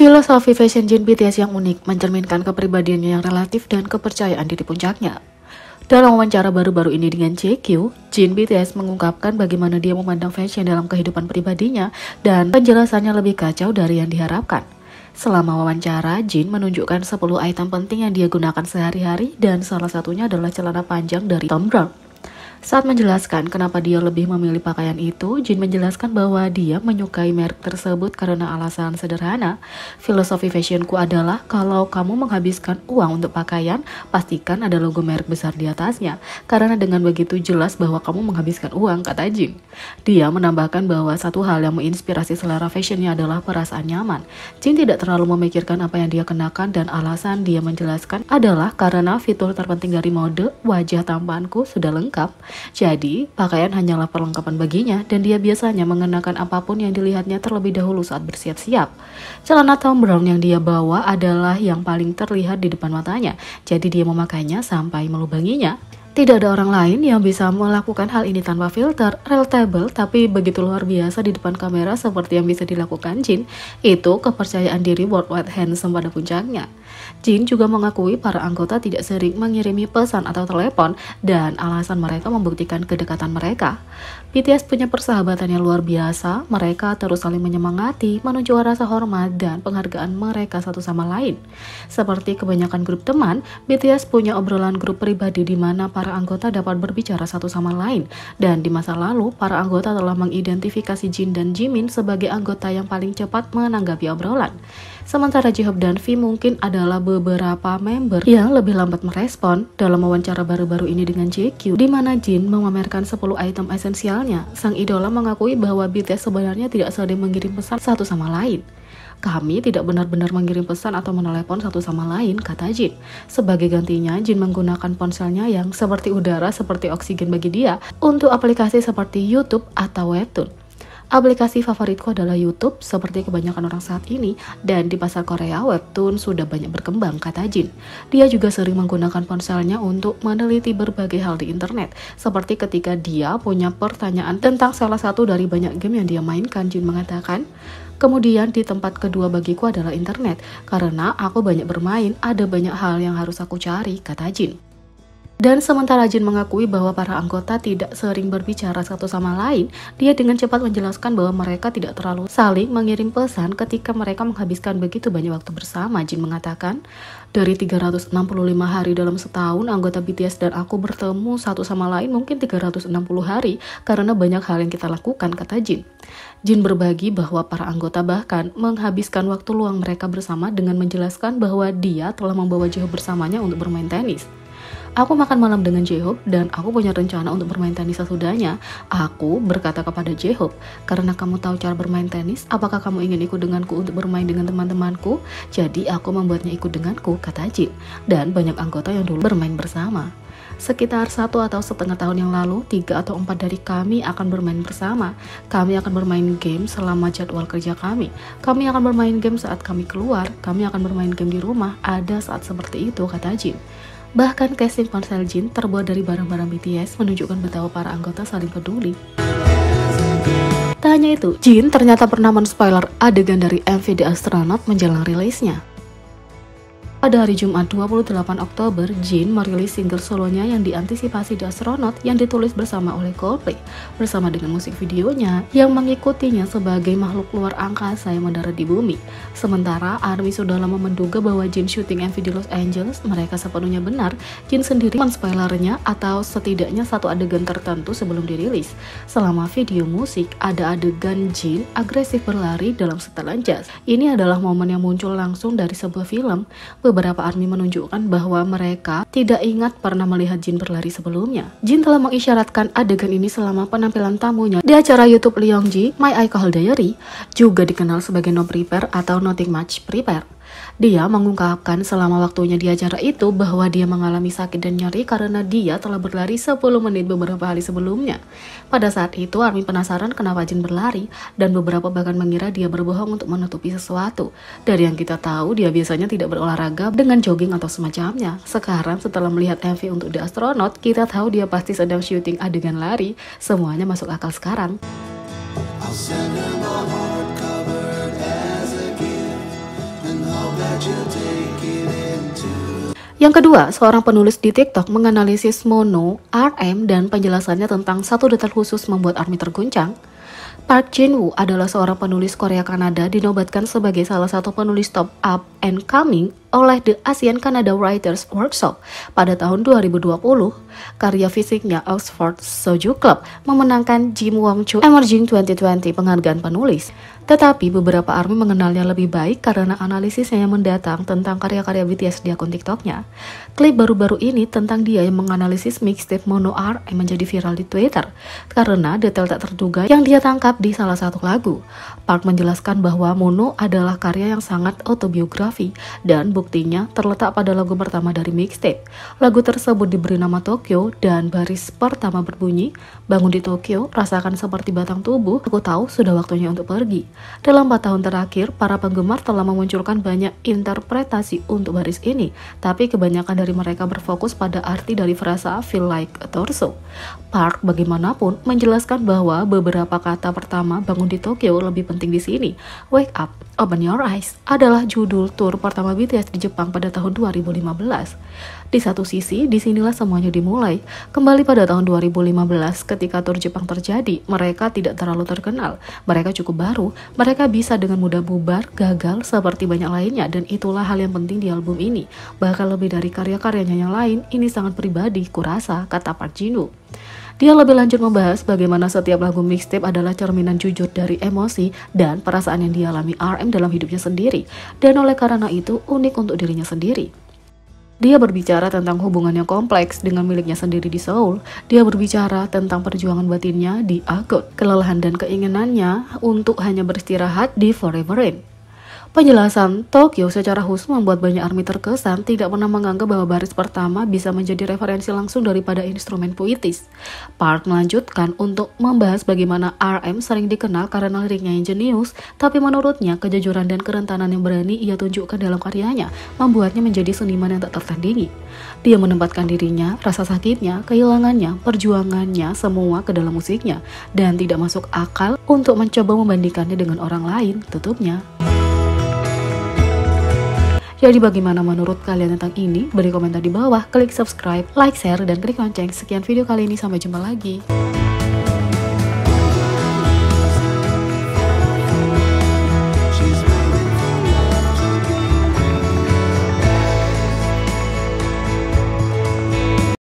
Filosofi fashion Jin BTS yang unik mencerminkan kepribadiannya yang relatif dan kepercayaan diri puncaknya. Dalam wawancara baru-baru ini dengan JQ, Jin BTS mengungkapkan bagaimana dia memandang fashion dalam kehidupan pribadinya dan penjelasannya lebih kacau dari yang diharapkan. Selama wawancara, Jin menunjukkan 10 item penting yang dia gunakan sehari-hari dan salah satunya adalah celana panjang dari Thom Browne. Saat menjelaskan kenapa dia lebih memilih pakaian itu, Jin menjelaskan bahwa dia menyukai merek tersebut karena alasan sederhana. Filosofi fashionku adalah kalau kamu menghabiskan uang untuk pakaian, pastikan ada logo merek besar di atasnya. Karena dengan begitu jelas bahwa kamu menghabiskan uang, kata Jin. Dia menambahkan bahwa satu hal yang menginspirasi selera fashionnya adalah perasaan nyaman. Jin tidak terlalu memikirkan apa yang dia kenakan dan alasan dia menjelaskan adalah karena fitur terpenting dari mode, wajah tampanku sudah lengkap. Jadi, pakaian hanyalah perlengkapan baginya dan dia biasanya mengenakan apapun yang dilihatnya terlebih dahulu saat bersiap-siap. Celana Thom Browne yang dia bawa adalah yang paling terlihat di depan matanya, jadi dia memakainya sampai melubanginya. Tidak ada orang lain yang bisa melakukan hal ini tanpa filter, relatable, tapi begitu luar biasa di depan kamera seperti yang bisa dilakukan Jin. Itu kepercayaan diri worldwide handsome pada puncaknya. Jin juga mengakui para anggota tidak sering mengirimi pesan atau telepon dan alasan mereka membuktikan kedekatan mereka. BTS punya persahabatan yang luar biasa, mereka terus saling menyemangati, menunjukkan rasa hormat dan penghargaan mereka satu sama lain. Seperti kebanyakan grup teman, BTS punya obrolan grup pribadi di mana para anggota dapat berbicara satu sama lain, dan di masa lalu, para anggota telah mengidentifikasi Jin dan Jimin sebagai anggota yang paling cepat menanggapi obrolan. Sementara J-Hope dan V mungkin adalah beberapa member yang lebih lambat merespon. Dalam wawancara baru-baru ini dengan JQ, di mana Jin memamerkan 10 item esensialnya, sang idola mengakui bahwa BTS sebenarnya tidak sering mengirim pesan satu sama lain. Kami tidak benar-benar mengirim pesan atau menelepon satu sama lain, kata Jin. Sebagai gantinya, Jin menggunakan ponselnya yang seperti udara, seperti oksigen bagi dia, untuk aplikasi seperti YouTube atau Webtoon. Aplikasi favoritku adalah YouTube, seperti kebanyakan orang saat ini, dan di pasar Korea, Webtoon sudah banyak berkembang, kata Jin. Dia juga sering menggunakan ponselnya untuk meneliti berbagai hal di internet, seperti ketika dia punya pertanyaan tentang salah satu dari banyak game yang dia mainkan. Jin mengatakan, kemudian di tempat kedua bagiku adalah internet, karena aku banyak bermain, ada banyak hal yang harus aku cari, kata Jin. Dan sementara Jin mengakui bahwa para anggota tidak sering berbicara satu sama lain, dia dengan cepat menjelaskan bahwa mereka tidak terlalu saling mengirim pesan ketika mereka menghabiskan begitu banyak waktu bersama. Jin mengatakan, dari 365 hari dalam setahun, anggota BTS dan aku bertemu satu sama lain mungkin 360 hari karena banyak hal yang kita lakukan, kata Jin. Jin berbagi bahwa para anggota bahkan menghabiskan waktu luang mereka bersama dengan menjelaskan bahwa dia telah membawa J-Hope bersamanya untuk bermain tenis. Aku makan malam dengan J-Hope dan aku punya rencana untuk bermain tenis sesudahnya. Aku berkata kepada J-Hope, karena kamu tahu cara bermain tenis, apakah kamu ingin ikut denganku untuk bermain dengan teman-temanku? Jadi aku membuatnya ikut denganku, kata Jin. Dan banyak anggota yang dulu bermain bersama. Sekitar 1 atau setengah tahun yang lalu, 3 atau 4 dari kami akan bermain bersama. Kami akan bermain game selama jadwal kerja kami. Kami akan bermain game saat kami keluar. Kami akan bermain game di rumah. Ada saat seperti itu, kata Jin. Bahkan casing ponsel Jin terbuat dari barang-barang BTS menunjukkan betapa para anggota saling peduli. Tak hanya itu, Jin ternyata pernah men-spoiler adegan dari MV The Astronaut menjelang rilisnya. Pada hari Jumat 28 Oktober, Jin merilis single solonya yang diantisipasi The Astronaut yang ditulis bersama oleh Coldplay, bersama dengan musik videonya yang mengikutinya sebagai makhluk luar angkasa yang mendarat di bumi. Sementara ARMY sudah lama menduga bahwa Jin syuting MV di Los Angeles, mereka sepenuhnya benar. Jin sendiri men-spoilernya atau setidaknya satu adegan tertentu sebelum dirilis. Selama video musik, ada adegan Jin agresif berlari dalam setelan jas. Ini adalah momen yang muncul langsung dari sebuah film. Beberapa ARMY menunjukkan bahwa mereka tidak ingat pernah melihat Jin berlari sebelumnya. Jin telah mengisyaratkan adegan ini selama penampilan tamunya di acara YouTube Leongji, My Alcohol Diary, juga dikenal sebagai No Prepare atau Nothing Much Prepare. Dia mengungkapkan selama waktunya di acara itu bahwa dia mengalami sakit dan nyeri karena dia telah berlari 10 menit beberapa hari sebelumnya. Pada saat itu, ARMY penasaran kenapa Jin berlari, dan beberapa bahkan mengira dia berbohong untuk menutupi sesuatu. Dari yang kita tahu, dia biasanya tidak berolahraga dengan jogging atau semacamnya. Sekarang setelah melihat MV untuk The Astronaut, kita tahu dia pasti sedang syuting adegan lari. Semuanya masuk akal sekarang. Yang kedua, seorang penulis di TikTok menganalisis Mono, RM, dan penjelasannya tentang satu detail khusus membuat ARMY terguncang. Park Jin-woo adalah seorang penulis Korea Kanada dinobatkan sebagai salah satu penulis top up and coming oleh The ASEAN Canada Writers Workshop pada tahun 2020. Karya fisiknya Oxford Soju Club memenangkan Jim Wong Choo Emerging 2020 penghargaan penulis. Tetapi beberapa ARMY mengenalnya lebih baik karena analisisnya yang mendatang tentang karya-karya BTS di akun TikToknya. Klip baru-baru ini tentang dia yang menganalisis mixtape Mono RM menjadi viral di Twitter karena detail tak terduga yang dia tangkap di salah satu lagu. Park menjelaskan bahwa Mono adalah karya yang sangat autobiografi dan buktinya terletak pada lagu pertama dari mixtape. Lagu tersebut diberi nama Tokyo dan baris pertama berbunyi, "Bangun di Tokyo, rasakan seperti batang tubuh, aku tahu sudah waktunya untuk pergi." Dalam 4 tahun terakhir, para penggemar telah memunculkan banyak interpretasi untuk baris ini, tapi kebanyakan dari mereka berfokus pada arti dari frasa "feel like a torso". Park bagaimanapun menjelaskan bahwa beberapa kata pertama "bangun di Tokyo" lebih penting di sini. "Wake up, open your eyes" adalah judul tur pertama BTS di Jepang pada tahun 2015. Di satu sisi, disinilah semuanya dimulai. Kembali pada tahun 2015, ketika tur Jepang terjadi, mereka tidak terlalu terkenal. Mereka cukup baru, mereka bisa dengan mudah bubar, gagal, seperti banyak lainnya, dan itulah hal yang penting di album ini. Bahkan lebih dari karya-karyanya yang lain, ini sangat pribadi, kurasa, kata Park Jin-woo. Dia lebih lanjut membahas bagaimana setiap lagu mixtape adalah cerminan jujur dari emosi dan perasaan yang dialami RM dalam hidupnya sendiri, dan oleh karena itu unik untuk dirinya sendiri. Dia berbicara tentang hubungan yang kompleks dengan miliknya sendiri di Seoul. Dia berbicara tentang perjuangan batinnya di Agot, kelelahan dan keinginannya untuk hanya beristirahat di Forever Rain. Penjelasan Tokyo secara khusus membuat banyak ARMY terkesan tidak pernah menganggap bahwa baris pertama bisa menjadi referensi langsung daripada instrumen puitis. Park melanjutkan untuk membahas bagaimana RM sering dikenal karena liriknya yang jenius, tapi menurutnya kejujuran dan kerentanan yang berani ia tunjukkan dalam karyanya membuatnya menjadi seniman yang tak tertandingi. Dia menempatkan dirinya, rasa sakitnya, kehilangannya, perjuangannya semua ke dalam musiknya, dan tidak masuk akal untuk mencoba membandingkannya dengan orang lain, tutupnya. Jadi bagaimana menurut kalian tentang ini? Beri komentar di bawah, klik subscribe, like, share, dan klik lonceng. Sekian video kali ini, sampai jumpa lagi.